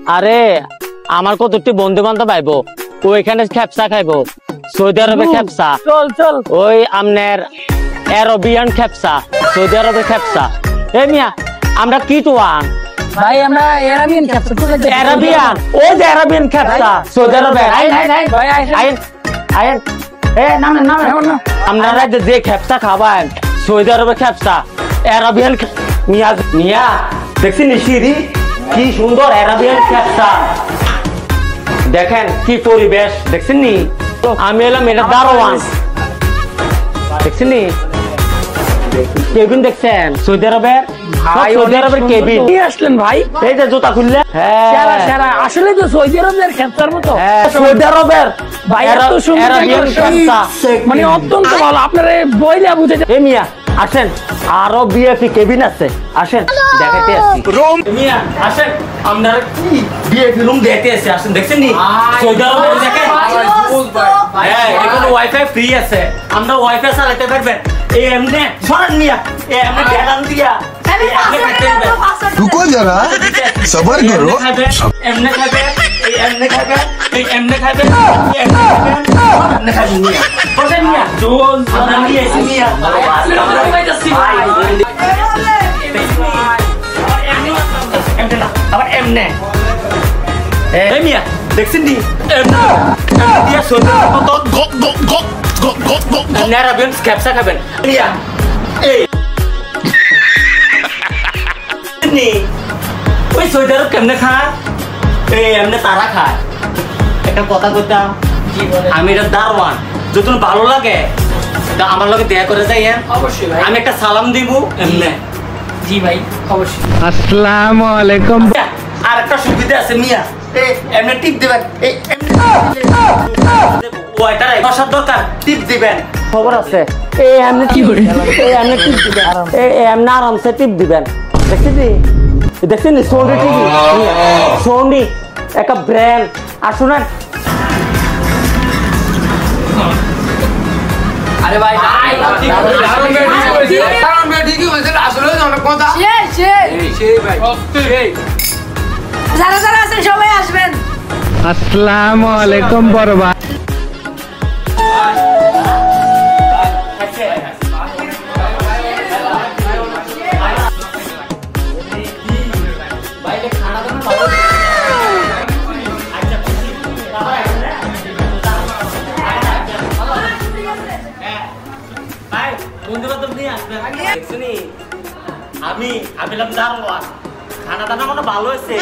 আরে আমার কতটি বন্ধু বান্ধব আইবো ওইখানে খেপসা খাইবো সৌদি আরবে খেপসা চল চল ওই আমনের আরবিয়ান খেপসা সৌদি আরবে খেপসা এই মিয়া আমরা কি টুয়ান ভাই আমরা আরবিয়ান খেপসা আরবিয়ান ওই যে আরবিয়ান খেপসা সৌদি আরবে ভাই আইন আইন এ নাম আপনারা যে খেপসা খাবেন সৌদি আরবে খেপসা আরবিয়ান মিয়া মিয়া দেখছেন সিঁড়ি কি সুন্দর আরবিয়ান খেপসা দেখেন কি পরিবেশ দেখছেন নি আমি এলাম এটা দারোয়ান দেখছেন নি কেবিন দেখছেন সৌদি আরবের সৌদি আরবের কেবিন কি আসলেন ভাই এই যে জুতা খুললে সেরা সেরা আসলে তো সৌদি আরবের খেপসার মতো সৌদি আরবের ভাই এত সুন্দর খেপসা মানে অত্যন্ত ভালো আপনারা বইলা বুঝাইতে এ মিয়া আসেন আরো বিএপি কেবিন আছে আসেন দেখাতে আসি রুম মিয়া আসেন আপনারা কি বিএপি রুম দেখতে আসি আসেন দেখছেন নি সৌদি আরবে দেখেন হ্যাঁ এখানে ওয়াইফাই ফ্রি আছে আমরা ওয়াইফাই চালাতে পারবেন এই এমনে সরান মিয়া এই এমনে গ্যারান দিয়া रुको जरा सबर करो एमने खाबे एमने खाबे एमने खाबे एमने खाबे मिया बसे मिया जोन सादा मिया मिया एमने ना अब एमने ए मिया দেখছেন নি এমনে দিয়া সোজা তো গক গক গক গক গক গক নেরা বেন ক্যাপসা খাবেন মিয়া এই ওই সৌদি আরব কেমনে খায় এই এমনি তারা খায় একটা কথা কইতাম আমি এটা দারওয়ান যদি ভালো লাগে তা আমার লগে দেখা করে যাই অবশ্যই ভাই আমি একটা সালাম দিব এমনি জি ভাই অবশ্যই আসসালামু আলাইকুম আর একটা সুবিধা আছে মিয়া এই এমনি টিপ দিবেন এই এমনি ওইটার ভাষার দরকার টিপ দিবেন খবর আছে এই এমনি কি এই এমনি টিপ দিবেন এই এমনি আরামসে টিপ দিবেন দেখছেন সোনি টিভি সোনি একটা ব্র্যান্ড আর শোনেন আরে ভাই যারা যারা আছেন সবাই আসবেন আসসালামু আলাইকুম বড় ভাই আমি দারোয়ান খানা দানা ভালো হয়েছে